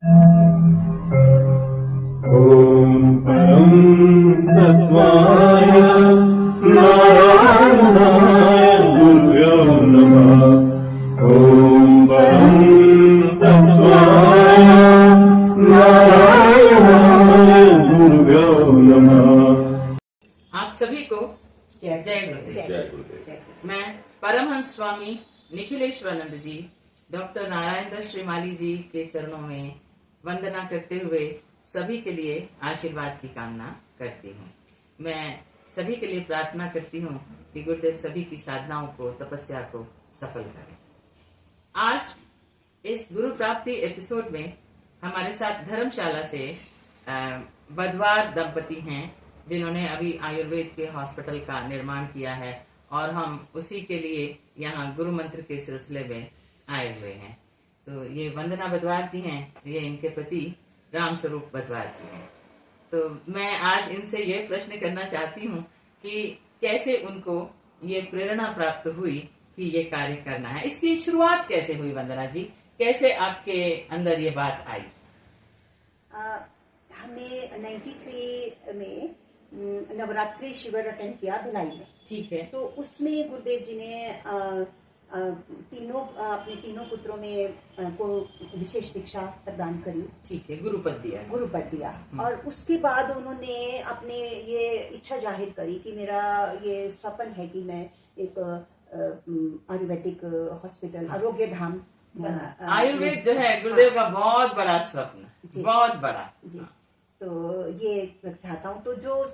ॐ परं तत्त्वाय नारायणाय गुरुभ्यो नमः। ॐ परं तत्त्वाय नारायणाय गुरुभ्यो नमः। आप सभी को जय गुरुदेव। मैं परमहंस स्वामी निखिलेश्वरानंद जी डॉक्टर नारायण दास श्रीमाली जी के चरणों में वंदना करते हुए सभी के लिए आशीर्वाद की कामना करती हूँ। मैं सभी के लिए प्रार्थना करती हूँ कि गुरुदेव सभी की साधनाओं को, तपस्या को सफल करें। आज इस गुरु प्राप्ति एपिसोड में हमारे साथ धर्मशाला से बदवार दंपति हैं, जिन्होंने अभी आयुर्वेद के हॉस्पिटल का निर्माण किया है और हम उसी के लिए यहाँ गुरु मंत्र के सिलसिले में आए हुए हैं। तो ये वंदना बदवार जी हैं, ये इनके पति राम स्वरूप बदवार जी हैं। तो मैं आज इनसे ये प्रश्न करना चाहती हूँ कि कैसे उनको ये प्रेरणा प्राप्त हुई कि ये कार्य करना है। इसकी शुरुआत कैसे हुई वंदना जी, कैसे आपके अंदर ये बात आई? हमने 93 में नवरात्रि शिविर अटेंड किया भिलाई में। ठीक है। तो उसमें गुरुदेव जी ने अपने तीनों पुत्रों में को विशेष दीक्षा प्रदान करी। ठीक है, गुरुपद दिया। और उसके बाद उन्होंने अपने ये इच्छा जाहिर करी कि मेरा ये स्वप्न है कि मैं एक आयुर्वेदिक हॉस्पिटल, आरोग्य धाम। आयुर्वेद जो है गुरुदेव का बहुत बड़ा स्वप्न, बहुत बड़ा जी। तो ये चाहता हूँ, तो जो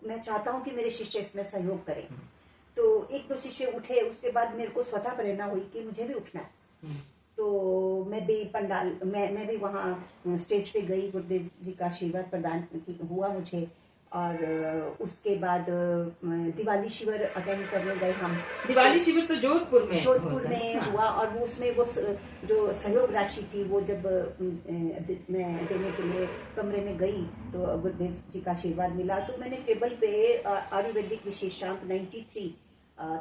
मैं चाहता हूँ कि मेरे शिष्य इसमें सहयोग करें। तो एक दो शिष्य उठे, उसके बाद मेरे को स्वतः प्रेरणा हुई कि मुझे भी उठना है। तो मैं भी पंडाल, मैं भी वहाँ स्टेज पे गई, गुरुदेव जी का आशीर्वाद प्रदान हुआ मुझे। और उसके बाद दिवाली शिविर अटेंड करने गए हम। दिवाली शिविर तो जोधपुर में हाँ। हुआ। और वो उसमें वो जो सहयोग राशि थी वो जब मैं देने के लिए कमरे में गई तो गुरुदेव जी का आशीर्वाद मिला। तो मैंने टेबल पे आयुर्वेदिक विशेषांक 93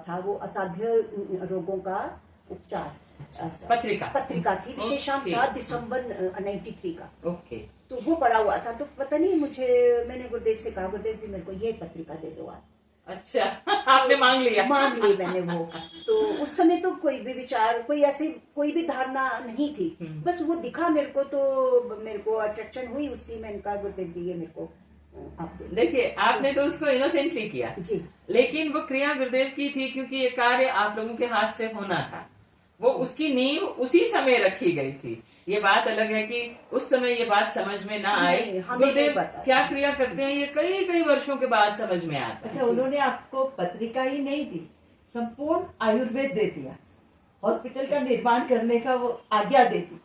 था, वो असाध्य रोगों का उपचार पत्रिका थी, विशेषांक था दिसंबर 93 का। ओके। तो वो पड़ा हुआ था। तो पता नहीं, मैंने गुरुदेव से कहा, गुरुदेव जी मेरे को ये पत्रिका दे दो आज। अच्छा, आपने मांग ली मैंने वो। तो उस समय तो कोई भी विचार, कोई भी धारणा नहीं थी, बस वो दिखा मेरे को, तो मेरे को अट्रैक्शन हुई उसकी। मैंने कहा गुरुदेव जी ये मेरे को आप देखिए, आपने तो उसको इनोसेंटली किया जी, लेकिन वो क्रिया गुरुदेव की थी, क्योंकि ये कार्य आप लोगों के हाथ से होना था। वो उसकी नींव उसी समय रखी गई थी। ये बात अलग है कि उस समय ये बात समझ में ना आए। गुरुदेव क्या क्रिया करते हैं ये कई कई वर्षों के बाद समझ में आता है। अच्छा, उन्होंने आपको पत्रिका ही नहीं दी, संपूर्ण आयुर्वेद दे दिया, हॉस्पिटल का निर्माण करने का वो आज्ञा दे दी।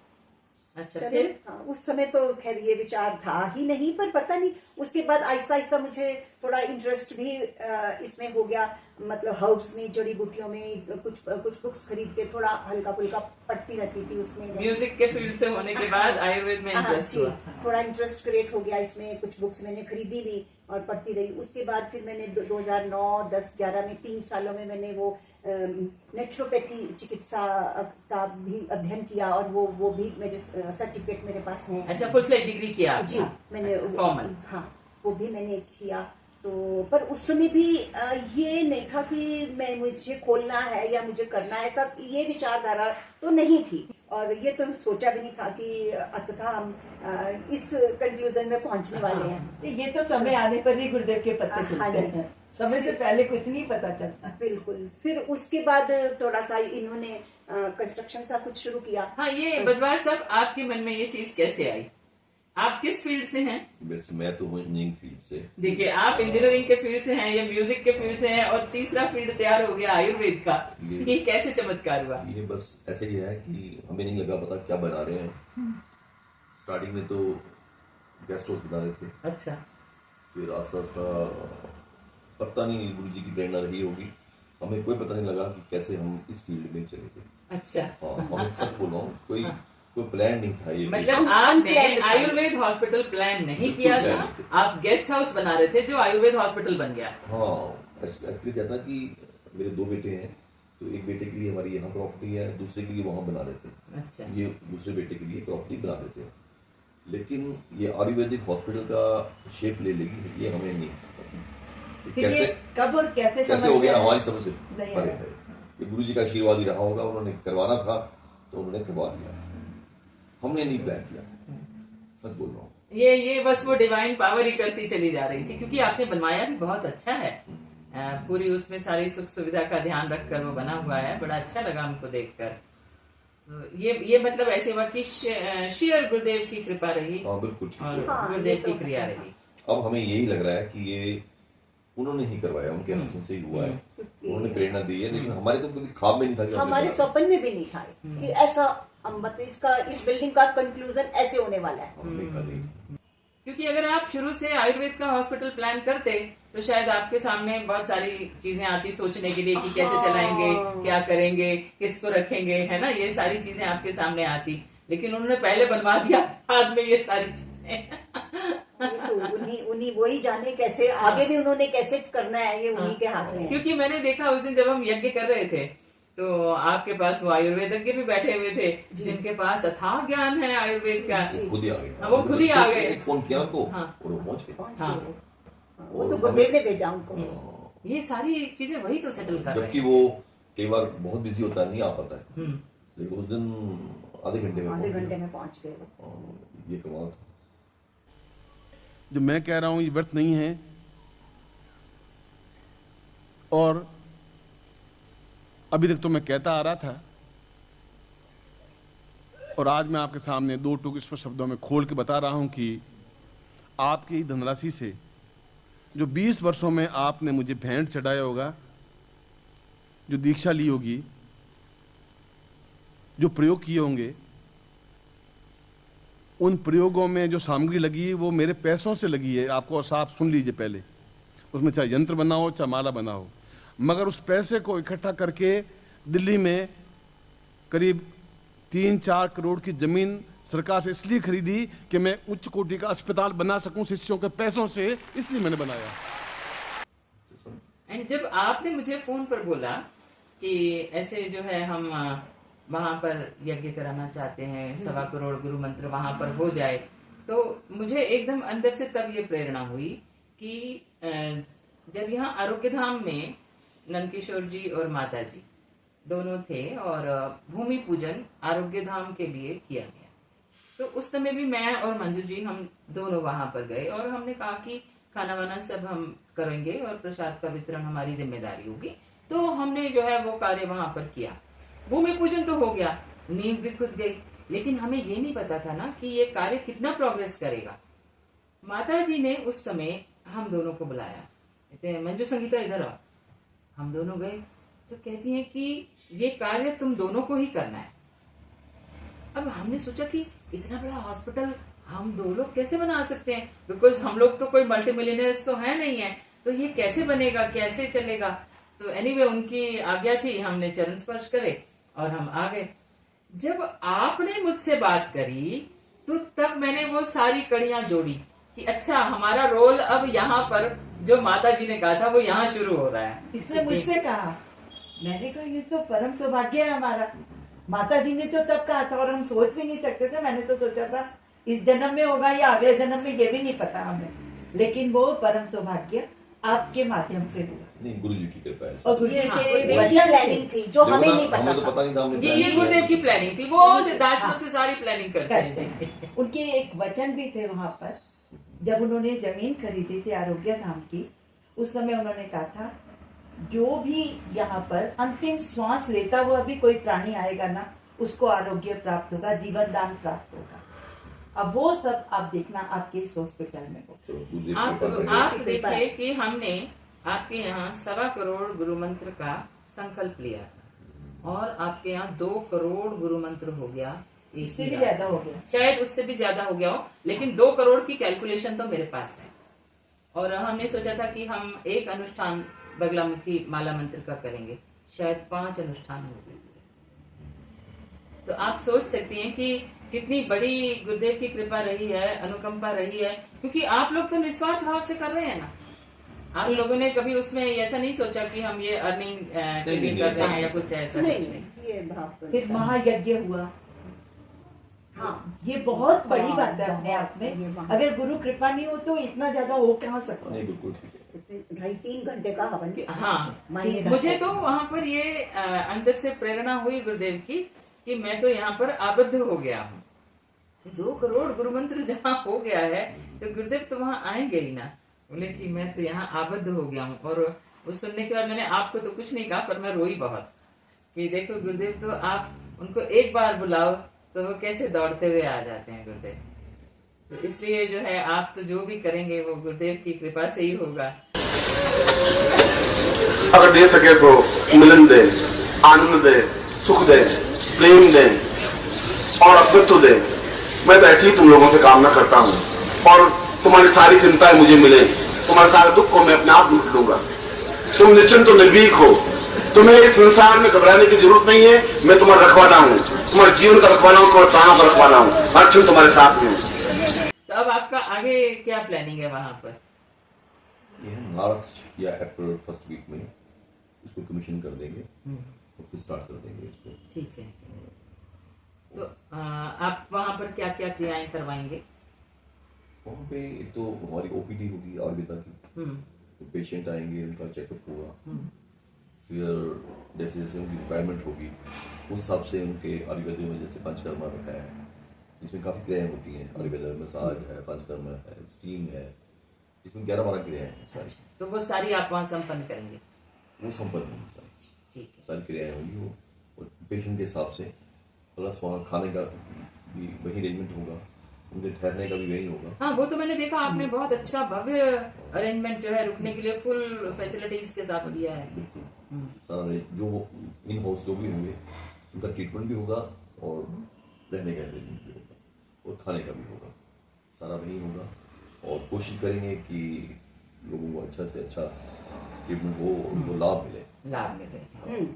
अच्छा, फिर उस समय तो खैर ये विचार था ही नहीं, पर पता नहीं उसके बाद आहिस्ता आहिस्ता मुझे थोड़ा इंटरेस्ट भी इसमें हो गया। मतलब हर्ब्स में, जड़ी बूटियों में कुछ बुक्स खरीद के थोड़ा हल्का फुल्का पढ़ती रहती थी। उसमें म्यूजिक के फील्ड से होने के बाद आयुर्वेद में इंटरेस्ट हुआ, थोड़ा इंटरेस्ट क्रिएट हो गया इसमें। कुछ बुक्स मैंने खरीदी भी और पढ़ती रही। उसके बाद फिर मैंने 2009, 10, 11 में 3 सालों में मैंने वो नेचुरोपैथी चिकित्सा का भी अध्ययन किया और वो भी मेरे सर्टिफिकेट मेरे पास है। अच्छा, फुल फ्लेज डिग्री किया जी मैंने। फॉर्मल। हाँ, वो भी मैंने किया। तो पर उस समय भी ये नहीं था कि मुझे खोलना है या मुझे करना है, ऐसा ये विचारधारा तो नहीं थी। और ये तो सोचा भी नहीं था कि अंततः हम इस कंक्लूजन में पहुंचने वाले हैं। ये तो समय आने पर ही गुरुदेव के पत्ते खुलते हैं, समय से पहले कुछ नहीं पता चलता। बिल्कुल। फिर उसके बाद थोड़ा सा इन्होंने कंस्ट्रक्शन सा कुछ शुरू किया। हाँ, ये बदवार साहब, आपके मन में ये चीज कैसे आई? आप किस फील्ड से हैं? मैं तो हूँ इंजीनियरिंग फील्ड से। देखिए, आप इंजीनियरिंग के फील्ड से हैं या म्यूजिक के फील्ड से हैं, और तीसरा फील्ड तैयार हो गया आयुर्वेद का। ये कैसे चमत्कार हुआ? ये बस ऐसे ही है कि हमें नहीं लगा पता क्या बना रहे हैं। स्टार्टिंग में तो गेस्ट हाउस बना रहे थे। अच्छा। फिर आस्ता आस्ता पता नहीं गुरु जी की प्रेरणा रही होगी, हमें कोई पता नहीं लगा कि कैसे हम इस फील्ड में चले थे। अच्छा। हाँ, मैं सच बोल रहा हूँ, कोई प्लान नहीं था ये। मतलब आपने आयुर्वेद हॉस्पिटल प्लान नहीं किया था, आप गेस्ट हाउस बना रहे थे जो आयुर्वेद हॉस्पिटल बन गया। हाँ, एक्चुअली क्या था कि मेरे 2 बेटे हैं, तो एक बेटे के लिए हमारी यहाँ प्रॉपर्टी है, दूसरे के लिए वहाँ बना रहे थे। अच्छा। ये दूसरे बेटे के लिए प्रॉपर्टी बना देते हैं। लेकिन ये आयुर्वेदिक हॉस्पिटल का शेप ले लेगी, ये हमें नहीं पता। फिर ये कब और कैसे कैसे समझ हो गया में आया? हमारी समझ से नहीं परे आया। है। ये गुरु जी का आशीर्वाद ही रहा होगा, उन्होंने करवाना था तो उन्होंने करवा दिया, हमने नहीं प्लान किया, सच बोल रहा हूँ। ये बस वो डिवाइन पावर ही करती चली जा रही थी, क्योंकि आपने बनवाया भी बहुत अच्छा है। पूरी उसमें सारी सुख सुविधा का ध्यान रखकर वो बना हुआ है, बड़ा अच्छा लगा हमको देखकर। तो ये मतलब ऐसे हुआ कि शेयर गुरुदेव की कृपा रही हाँ बिल्कुल ठीक और है। हाँ, गुरुदेव ये की तो क्रिया है। रही। अब हमें यही लग रहा है कि ये उन्होंने ही करवाया, उनके हाथों से ही हुआ है, उन्होंने प्रेरणा दी है, लेकिन हमारे तो कभी ख्वाब में नहीं था कि हमने हमारे बनाया। स्वप्न में भी नहीं था कि ऐसा मतलब इसका इस बिल्डिंग का कंक्लूजन ऐसे होने वाला है। हमने कहा नहीं। क्योंकि अगर आप शुरू से आयुर्वेद का हॉस्पिटल प्लान करते तो शायद आपके सामने बहुत सारी चीजें आती सोचने के लिए कि कैसे चलाएंगे, क्या करेंगे, किसको रखेंगे, है ना, ये सारी चीजें आपके सामने आती। लेकिन उन्होंने पहले बनवा दिया, बाद में ये सारी चीजें तो उन्हीं वही जाने कैसे आगे भी उन्होंने कैसे करना है, ये उन्हीं के हाथ में है। क्योंकि मैंने देखा उस दिन जब हम यज्ञ कर रहे थे तो आपके पास वो आयुर्वेदज्ञ भी बैठे हुए थे जिनके पास अथाह ज्ञान है आयुर्वेद का। वो खुद ही आ गए। हाँ, वो खुद ही आ गए। एक फोन किया उनको हाँ। और वो पहुंच गए। हाँ, वो तो गुरुदेव ने भेजा उनको। ये सारी चीजें वही तो सेटल कर रहे जबकि हैं। वो कई बार बहुत बिजी होता है, नहीं आ पाता है, हम्म। लेकिन उस दिन आधे घंटे में आधे पहुंच घंटे गया। में पहुंच गए वो। ये कमाल था। जो मैं कह रहा हूं ये व्यर्थ नहीं है, और अभी तक तो मैं कहता आ रहा था, और आज मैं आपके सामने दो टूक स्पष्ट शब्दों में खोल के बता रहा हूं कि आपकी धनराशि से जो 20 वर्षों में आपने मुझे भेंट चढ़ाया होगा, जो दीक्षा ली होगी, जो प्रयोग किए होंगे, उन प्रयोगों में जो सामग्री लगी वो मेरे पैसों से लगी है। आपको साफ सुन लीजिए, पहले उसमें चाहे यंत्र बना हो चाहे माला बना हो, मगर उस पैसे को इकट्ठा करके दिल्ली में करीब 3-4 करोड़ की जमीन सरकार से इसलिए खरीदी कि मैं उच्च कोटि का अस्पताल बना सकूं शिष्यों के पैसों से, इसलिए मैंने बनाया। एंड जब आपने मुझे फोन पर बोला कि ऐसे जो है हम वहां पर यज्ञ कराना चाहते हैं, 1.25 करोड़ गुरु मंत्र वहां पर हो जाए, तो मुझे एकदम अंदर से तब ये प्रेरणा हुई कि जब यहाँ आरोग्य धाम में नंदकिशोर जी और माता जी दोनों थे और भूमि पूजन आरोग्य धाम के लिए किया गया, तो उस समय भी मैं और मंजू जी हम दोनों वहां पर गए और हमने कहा कि खाना वाना सब हम करेंगे और प्रसाद का वितरण हमारी जिम्मेदारी होगी। तो हमने जो है वो कार्य वहां पर किया। भूमि पूजन तो हो गया, नींव भी खुद गई, लेकिन हमें ये नहीं पता था ना कि ये कार्य कितना प्रोग्रेस करेगा। माता जी ने उस समय हम दोनों को बुलाया, कहते हैं मंजू संगीता इधर आओ। हम दोनों गए तो कहती हैं कि ये कार्य तुम दोनों को ही करना है। अब हमने सोचा कि इतना बड़ा हॉस्पिटल हम दो लोग कैसे बना सकते हैं, बिकॉज हम लोग तो कोई मल्टी मिलियनर्स तो है नहीं है, तो ये कैसे बनेगा, कैसे चलेगा। तो एनीवे उनकी आज्ञा थी, हमने चरण स्पर्श करे और हम आ गए। जब आपने मुझसे बात करी तो तब मैंने वो सारी कड़ियां जोड़ी कि अच्छा हमारा रोल अब यहाँ पर जो माता जी ने कहा था वो यहाँ शुरू हो रहा है। इसने मुझसे कहा, मैंने कहा ये तो परम सौभाग्य है हमारा। माता जी ने तो तब कहा था और हम सोच भी नहीं सकते थे। मैंने तो सोचा था इस जन्म में होगा या अगले जन्म में, ये भी नहीं पता हमें, लेकिन वो परम सौभाग्य आपके माध्यम से हुआ। नहीं, गुरु जी की कृपा है। और गुरु जी ये के इनकी प्लानिंग थी जो हमें नहीं पता हमें तो था। पता नहीं था, हमने ये plan किया। गुरुदेव की प्लानिंग थी, वो सिद्धार्थ से सारी प्लानिंग करते थे। उनके एक वचन भी थे वहां पर, जब उन्होंने जमीन खरीदी थी आरोग्य धाम की, उस समय उन्होंने कहा था जो भी यहाँ पर अंतिम श्वास लेता हुआ भी कोई प्राणी आएगा ना, उसको आरोग्य प्राप्त होगा, जीवन दान प्राप्त होगा। अब वो सब आप देखना आपके इस हॉस्पिटल में हो। चलो, गुरु जी की आप कृपा रही। आप देखिए कि हमने आपके यहाँ 1.25 करोड़ गुरु मंत्र का संकल्प लिया था और आपके यहाँ 2 करोड़ गुरु मंत्र हो गया। इससे भी ज्यादा हो गया, शायद उससे भी ज्यादा हो गया हो, लेकिन 2 करोड़ की कैलकुलेशन तो मेरे पास है। और हमने सोचा था कि हम एक अनुष्ठान बगलामुखी माला मंत्र का करेंगे, शायद 5 अनुष्ठान हो गए। तो आप सोच सकती हैं कि कितनी बड़ी गुरुदेव की कृपा रही है, अनुकंपा रही है, क्योंकि आप लोग तो निस्वार्थ भाव से कर रहे हैं ना। आप लोगों ने कभी उसमें ऐसा नहीं सोचा कि हम ये अर्निंग के लिए कर रहे हैं या कुछ ऐसा कुछ नहीं। ये भाव तो फिर महायज्ञ हुआ, हाँ ये बहुत बड़ी हाँ, बात है अपने आप ये में। वहाँ- अगर गुरु कृपा नहीं हो तो इतना ज्यादा हो कहाँ सकता है। नहीं बिल्कुल ठीक है। 2.5-3 घंटे का हवन हाँ मायने मुझे रखता तो वहां पर ये अंदर से प्रेरणा हुई गुरुदेव की कि मैं तो यहाँ पर आबद्ध हो गया हूँ। 2 करोड़ गुरु मंत्र जहाँ हो गया है तो गुरुदेव तो वहाँ आएंगे ही ना। बोले कि मैं तो यहाँ आबद्ध हो गया हूँ। और वो सुनने के बाद मैंने आपको तो कुछ नहीं कहा, पर मैं रोई बहुत कि देखो गुरुदेव तो आप उनको एक बार बुलाओ तो वो कैसे दौड़ते हुए आ जाते हैं गुरुदेव। तो इसलिए जो है आप तो जो भी करेंगे वो गुरुदेव की कृपा से ही होगा। अगर दे सके तो मिलन दे, आनंद दे, सुख दे, प्रेम दे और अस्तित्व दे। मैं तो ऐसे ही तुम लोगों से कामना करता हूँ और तुम्हारी सारी चिंताएं मुझे मिले, तुम्हारे सारे दुख को मैं अपने आप लूट लूंगा। तुम निश्चिंत तो निर्भीक हो, तुम्हें इस संसार में घबराने की जरूरत नहीं है। मैं तुम्हारा रखवाला हूँ, तुम्हारे जीवन का रखवाला हूँ, तुम्हारे प्राणों का रखवाला हूँ, हर क्षण तुम्हारे साथ में हूँ। तो अब आपका आगे क्या प्लानिंग है वहां पर? ये हम मार्च या अप्रैल फर्स्ट वीक में इसको कमीशन कर देंगे और फिर स्टार्ट कर देंगे इसको। ठीक है। तो आप वहां पर क्या क्या क्रियाएं करवाएंगे? वहाँ पे एक तो हमारी ओपीडी होगी आयुर्वेदा की, तो पेशेंट आएंगे, उनका चेकअप होगा, फिर जैसे जैसे उनकी रिक्वायरमेंट होगी उस हिसाब से उनके आयुर्वेद में जैसे पंचकर्मा है, इसमें काफ़ी क्रियाएं होती हैं। आयुर्वेद में मसाज है, पंचकर्मा है, स्टीम है, इसमें 11-12 क्रियाएं हैं सारी। तो वो सारी आप वहाँ संपन्न करेंगे? वो संपन्न होंगी सारी, ठीक है। सारी क्रियाएं होंगी वो, और पेशेंट के हिसाब से। प्लस वहाँ खाने का भी वही अरेंजमेंट होगा, उनके ठहरने का भी वही होगा। हाँ वो तो मैंने देखा आपने बहुत अच्छा भव्य अरेंजमेंट जो है रुकने के लिए फुल फैसिलिटीज के साथ दिया है। बिल्कुल सारा जो इन हाउस जो भी होंगे उनका ट्रीटमेंट भी होगा और रहने का अरेंजमेंट भी होगा और खाने का भी होगा, सारा वही होगा। और कोशिश करेंगे कि लोगों को अच्छा से अच्छा ट्रीटमेंट हो, उनको लाभ मिले। लाभ मिले।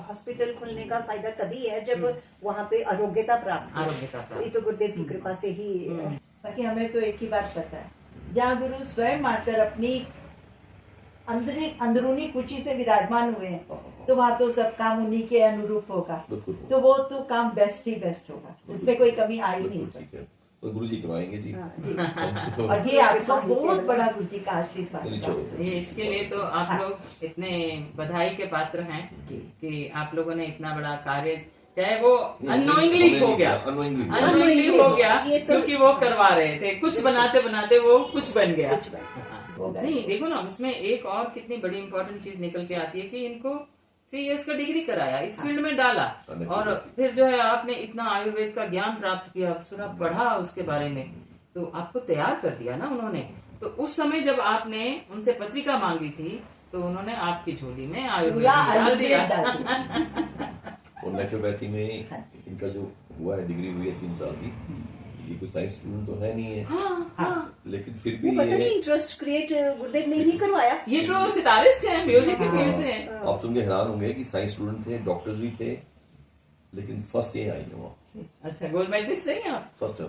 हॉस्पिटल खुलने का फायदा तभी है जब वहाँ पे आरोग्यता प्राप्त हो। आरोग्यता प्राप्त। ये तो गुरुदेव की कृपा से ही बाकी हमें तो एक ही बात पता है, जहाँ गुरु स्वयं आकर अपनी अंदरूनी कुची से विराजमान हुए हैं तो वहाँ तो सब काम उन्हीं के अनुरूप होगा। बिल्कुल। तो वो तो काम बेस्ट ही बेस्ट होगा, उसमें कोई कमी आ ही नहीं बिल्कुल सकती। ठीक है, तो गुरु जी करवाएंगे जी। जी। और ये आपका बहुत बड़ा गुरु जी का आशीर्वाद चलिए, है। चलो। ये इसके लिए तो आप लोग इतने बधाई के पात्र हैं कि आप लोगों ने इतना बड़ा कार्य, चाहे वो अननोइंगली हो गया, अननोइंगली हो गया, ये तो- क्योंकि वो करवा रहे थे, कुछ बनाते बनाते वो कुछ बन गया। हो गया। नहीं देखो ना, उसमें एक और कितनी बड़ी इंपॉर्टेंट चीज निकल के आती है कि इनको 3 इयर्स का डिग्री कराया, इस फील्ड में डाला, और फिर जो है आपने इतना आयुर्वेद का ज्ञान प्राप्त किया, सुना, पढ़ा उसके बारे में, तो आपको तैयार कर दिया ना उन्होंने। तो उस समय जब आपने उनसे पत्रिका मांगी थी तो उन्होंने आपकी झोली में आयुर्वेद पूरा डाल दिया। आयुर्वेद डाल दिया। और नेचुरोपैथी में इनका जो हुआ है, डिग्री हुई है 3 साल की, ये कोई साइंस स्टूडेंट तो है नहीं है, हाँ, हाँ। लेकिन फिर वो भी पता ये नहीं इंटरेस्ट क्रिएट गुरुदेव ने नहीं करवाया। ये तो सितारिस्ट हैं, म्यूजिक के फील्ड से हैं। आप सुन के हैरान होंगे कि साइंस स्टूडेंट थे, डॉक्टर्स भी थे, लेकिन फर्स्ट ये आई है वहाँ, अच्छा, गोल्ड मेडलिस्ट रही हैं आप? फर्स्ट है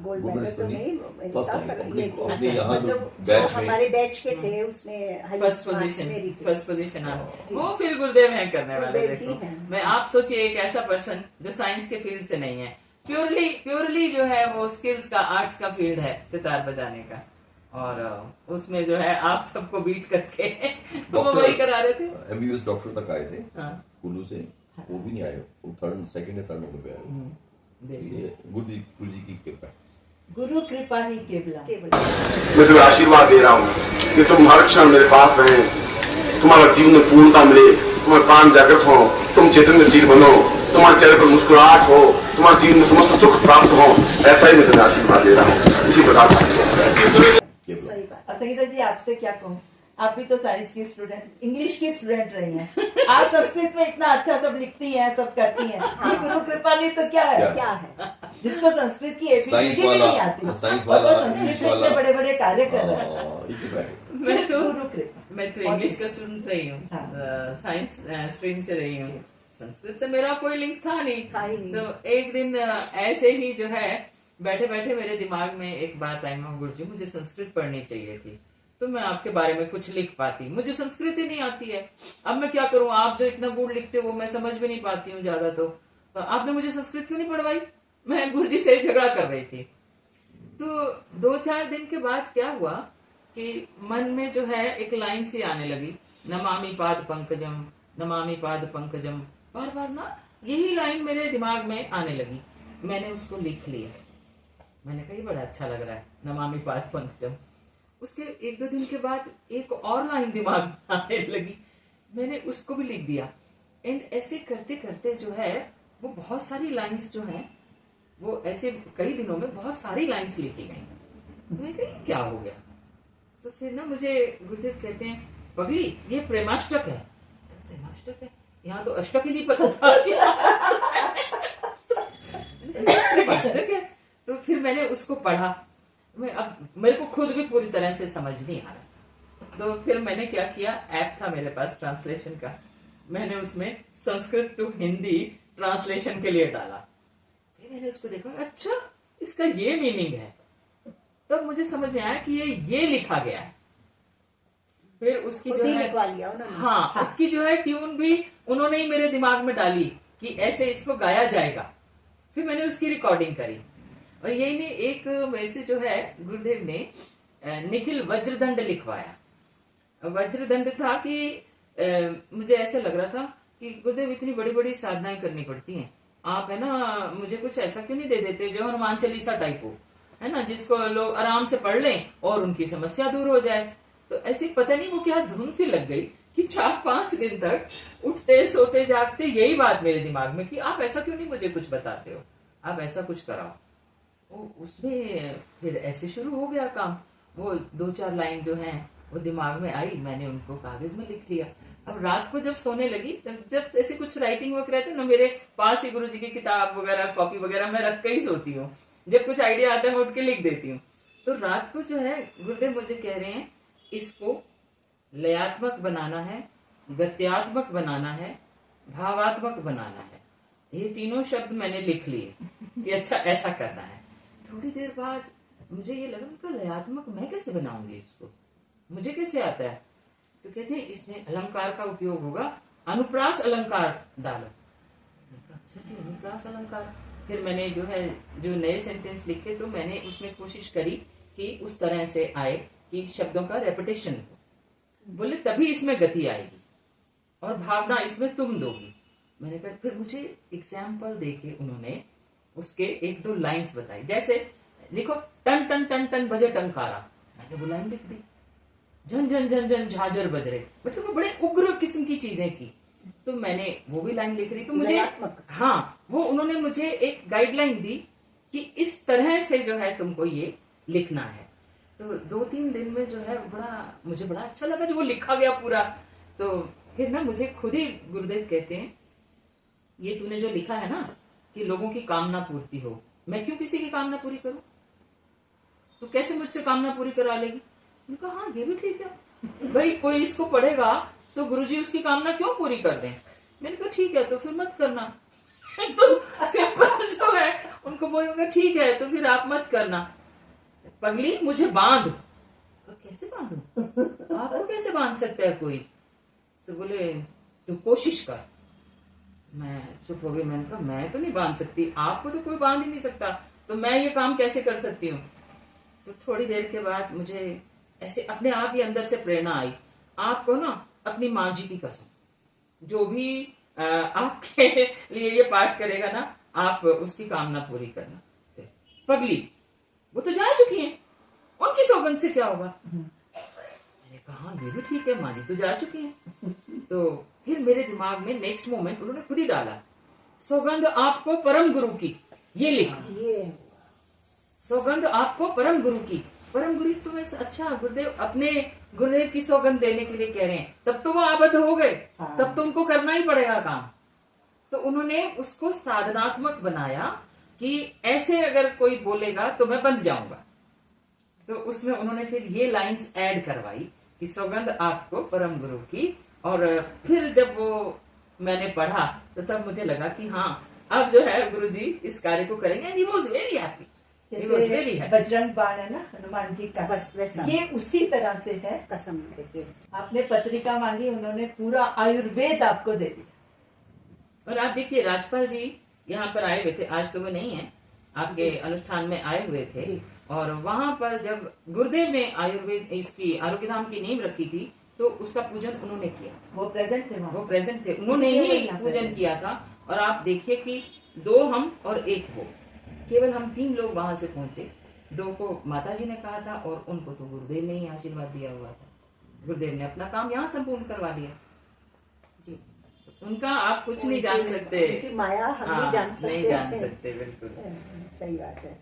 गोल्ड मेडल तो नहीं, फर्स्ट इनका है ये अपने यहाँ जो मतलब जो बैच में हमारे बैच के थे उसमें फर्स्ट highest marks पोजीशन, मेरी थी। फर्स्ट पोजीशन आप, वो फिर गुरुदेव हैं करने वाले। गुरुदेव ही देखो हैं। मैं, आप सोचिए एक ऐसा पर्सन जो साइंस के फील्ड से नहीं है, प्योरली जो है वो स्किल्स का, आर्ट्स का फील्ड है सितार बजाने का, और उसमें जो है आप सबको बीट करके तो वो वही करा रहे थे। MBBS डॉक्टर तक आए थे हाँ। कुल्लू से, वो भी नहीं आए, वो सेकंड या थर्ड नंबर पे आए। देखिए। ये गुरु जी की कृपा है। गुरु कृपा ही केवल। केवल मैं तुम्हें आशीर्वाद दे रहा हूँ कि तुम हर क्षण मेरे पास रहे, तुम्हारा जीवन में पूर्णता मिले, तुम्हारे प्राण जागृत हो, तुम चैतन्यशील बनो, तुम्हारे चेहरे पर मुस्कुराहट हो, तुम्हारे जीवन में समस्त सुख प्राप्त हो। ऐसा ही मैं तुम्हें आशीर्वाद दे रहा हूँ, इसी प्रकार सही बात। और संगीता जी आपसे क्या कहूँ, आप भी तो साइंस की स्टूडेंट, इंग्लिश की स्टूडेंट रही हैं, आप संस्कृत में इतना अच्छा सब लिखती हैं, सब करती हैं, ये गुरु कृपा नहीं तो क्या है? क्या है? जिसको संस्कृत की साइंस एबीसीडी भी वाला- नहीं आती, साइंस और वो वाला, संस्कृत इंग्लिश में इतने वाला। बड़े बड़े कार्य कर रहे हैं। ये कृपा है। मैं तो गुरु कृपा। मैं तो इंग्लिश का स्टूडेंट रही हूँ, हाँ। साइंस स्ट्रीम से रही हूँ, संस्कृत से मेरा कोई लिंक था नहीं। था ही नहीं। तो एक दिन ऐसे ही जो है बैठे बैठे मेरे दिमाग में एक बात आई, मैं गुरुजी मुझे संस्कृत पढ़नी चाहिए थी, तो मैं आपके बारे में कुछ लिख पाती, मुझे संस्कृत ही नहीं आती है, अब मैं क्या करूं, आप जो इतना गुड़ लिखते हो वो मैं समझ भी नहीं पाती हूँ ज्यादा, तो आपने मुझे संस्कृत क्यों नहीं पढ़वाई? मैं गुरुजी से झगड़ा कर रही थी। तो 2-4 दिन के बाद क्या हुआ कि मन में जो है एक लाइन सी आने लगी, नमामि पाद पंकजम, नमामि पाद पंकजम, बार बार ना यही लाइन मेरे दिमाग में आने लगी। मैंने उसको लिख लिया। मैंने कहा ये बड़ा अच्छा लग रहा है, नमामि पाद पंकजम। उसके 1-2 दिन के बाद एक और लाइन दिमाग में आने लगी, मैंने उसको भी लिख दिया। एंड ऐसे करते करते जो है वो बहुत सारी लाइंस जो है वो ऐसे कई दिनों में बहुत सारी लाइंस लिखी गई। तो मैं कही क्या हो गया? तो फिर ना मुझे गुरुदेव कहते हैं, पगली ये प्रेमाष्टक है। प्रेमाष्टक है? यहाँ तो अष्टक ही नहीं पता था। प्रेमाष्टक है। तो फिर मैंने उसको पढ़ा। अब मेरे को खुद भी पूरी तरह से समझ नहीं आ रहा। तो फिर मैंने क्या किया, ऐप था मेरे पास ट्रांसलेशन का, मैंने उसमें संस्कृत टू हिंदी ट्रांसलेशन के लिए डाला। फिर मैंने उसको देखा, अच्छा इसका ये मीनिंग है। तब मुझे समझ में आया कि ये लिखा गया है। फिर उसकी जो है हाँ, उसकी जो है ट्यून भी उन्होंने ही मेरे दिमाग में डाली कि ऐसे इसको गाया जाएगा। फिर मैंने उसकी रिकॉर्डिंग करी। और यही नहीं, एक मेरे से जो है गुरुदेव ने निखिल वज्रदंड लिखवाया। वज्रदंड था कि मुझे ऐसा लग रहा था कि गुरुदेव इतनी बड़ी बड़ी साधनाएं करनी पड़ती हैं, आप है ना मुझे कुछ ऐसा क्यों नहीं दे देते जो हनुमान चालीसा टाइप हो, है ना, जिसको लोग आराम से पढ़ लें और उनकी समस्या दूर हो जाए। तो ऐसी पता नहीं वो क्या धुन सी लग गई कि 4-5 दिन तक उठते सोते जागते यही बात मेरे दिमाग में कि आप ऐसा क्यों नहीं मुझे कुछ बताते हो, आप ऐसा कुछ कराओ। उसमें फिर ऐसे शुरू हो गया काम। वो 2-4 लाइन जो हैं वो दिमाग में आई, मैंने उनको कागज में लिख लिया। अब रात को जब सोने लगी, तब जब ऐसे कुछ राइटिंग वर्क रहते ना, मेरे पास ही गुरुजी की किताब वगैरह कॉपी वगैरह मैं रख के ही सोती हूँ। जब कुछ आइडिया आता है मैं उठ के लिख देती हूँ। तो रात को जो है गुरुदेव मुझे कह रहे हैं, इसको लयात्मक बनाना है, गत्यात्मक बनाना है, भावात्मक बनाना है। ये तीनों शब्द मैंने लिख लिए कि अच्छा ऐसा करना है। थोड़ी देर बाद मुझे ये लगा कि लयात्मक मैं कैसे बनाऊंगी इसको, मुझे कैसे आता है? तो कहते हैं इसमें अलंकार का उपयोग होगा, अनुप्रास अलंकार डालो। अच्छा जी, अनुप्रास अलंकार। फिर मैंने जो है जो नए सेंटेंस लिखे तो मैंने उसमें कोशिश करी कि उस तरह से आए कि शब्दों का रेपिटेशन हो। बोले तभी इसमें गति आएगी और भावना इसमें तुम दोगी। मैंने कहा, फिर मुझे एग्जाम्पल देके उन्होंने उसके 1-2 लाइंस बताई। जैसे लिखो, टन टन टन टन बजे टंकारा, मैंने वो लाइन लिख दी। झन झन झन झन झांझर बज रहे, मतलब वो बड़े उग्र किस्म की चीजें थी, तो मैंने वो भी लाइन लिख रही। तो मुझे हाँ, वो उन्होंने मुझे एक गाइडलाइन दी कि इस तरह से जो है तुमको ये लिखना है। तो 2-3 दिन में जो है मुझे बड़ा अच्छा लगा जो वो लिखा गया पूरा। तो फिर ना मुझे खुद ही गुरुदेव कहते हैं, ये तूने जो लिखा है ना कि लोगों की कामना पूर्ति हो, मैं क्यों किसी की कामना पूरी करूं? तो कैसे मुझसे कामना पूरी करा लेगी? मैंने कहा हाँ ये भी ठीक है भाई, कोई इसको पढ़ेगा तो गुरुजी उसकी कामना क्यों पूरी कर दें। मैंने कहा ठीक है तो फिर मत करना। तो सिंपल जो है उनको बोलूंगा ठीक है तो फिर आप मत करना। पगली मुझे बांध। तो कैसे बांधू? आपको कैसे बांध सकता है कोई? तो बोले तू कोशिश कर। मैं चुप हो गई। मैंने कहा मैं तो नहीं बांध सकती, आपको तो कोई बांध ही नहीं सकता, तो मैं ये काम कैसे कर सकती हूँ? तो थोड़ी देर के बाद मुझे ऐसे अपने आप ही अंदर से प्रेरणा आई, आपको ना अपनी माँ जी की कसम, जो भी आपके लिए ये पाठ करेगा ना आप उसकी कामना पूरी करना। पगली वो तो जा चुकी हैं, उनकी सौगंध से क्या होगा? मैंने कहा ये भी ठीक है, माँ जी तो जा चुकी हैं। तो फिर मेरे दिमाग में नेक्स्ट मोमेंट उन्होंने खुद ही डाला, सौगंध आपको परम गुरु की, ये लिखा, सौगंध आपको परम गुरु की। परम गुरु तो मैं अच्छा गुरुदेव अपने गुरुदेव की सौगंध देने के लिए कह रहे हैं, तब तो वो आबद्ध हो गए, तब तो उनको करना ही पड़ेगा काम। तो उन्होंने उसको साधनात्मक बनाया कि ऐसे अगर कोई बोलेगा तो मैं बंध जाऊंगा। तो उसमें उन्होंने फिर ये लाइंस ऐड करवाई कि सौगंध आपको परम गुरु की। और फिर जब वो मैंने पढ़ा तो तब मुझे लगा कि हाँ अब जो है गुरुजी इस कार्य को करेंगे। And he was very happy. Bajrang बाण है ना हनुमान जी का, बस वैसा ये उसी तरह से है। कसम देके आपने पत्रिका मांगी, उन्होंने पूरा आयुर्वेद आपको दे दिया। और आप देखिए राजपाल जी यहाँ पर आए हुए थे, आज तो वो नहीं है, आपके अनुष्ठान में आए हुए थे जी। और वहां पर जब गुरुदेव ने आयुर्वेद इसकी आरोग्य धाम की नींव रखी थी तो उसका पूजन उन्होंने किया। वो प्रेजेंट थे वहाँ। वो प्रेजेंट थे, उन्होंने इसलिए वो ही यहाँ पूजन present किया था। और आप देखिए कि 2 हम और 1 वो, केवल हम 3 लोग वहां से पहुंचे। 2 को माता जी ने कहा था और उनको तो गुरुदेव ने ही आशीर्वाद दिया हुआ था। गुरुदेव ने अपना काम यहाँ संपूर्ण करवा दिया जी। उनका आप कुछ नहीं जान सकते, उनकी माया हम हाँ, नहीं जान सकते। नहीं जान सकते, बिल्कुल। सही बात है।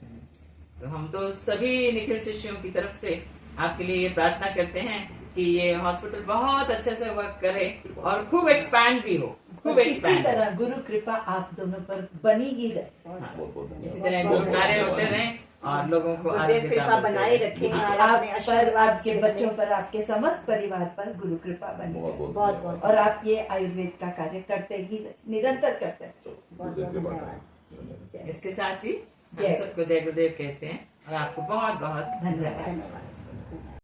तो हम तो सभी निखिल शिष्यों की तरफ से आपके लिए ये प्रार्थना करते हैं कि ये हॉस्पिटल बहुत अच्छे से वर्क करे और खूब एक्सपैंड भी हो, खूब इसी एक्सपैंड। तरह गुरु कृपा आप दोनों पर बनी ही रहे। बहुत बहुत धन्यवाद। इसी तरह गुरु कार्य होते रहें और लोगों को गुरुदेव आरोग्य कृपा प्राप्त बनाए करें। रखें हाँ, और आप अपने पर, आशीर्वाद आपके से बच्चों पर, आपके समस्त परिवार पर गुरु कृपा बनी बहुत रहे। बहुत बहुत धन्यवाद। बहुत और आप ये आयुर्वेद का कार्य करते ही रहे, निरंतर करते रहे। बहुत गुरुदेव के बाद धन्यवाद। इसके साथ ही हम जय। सबको जय गुरुदेव कहते हैं और आपको बहुत बहुत धन्यवाद। धन्यवाद।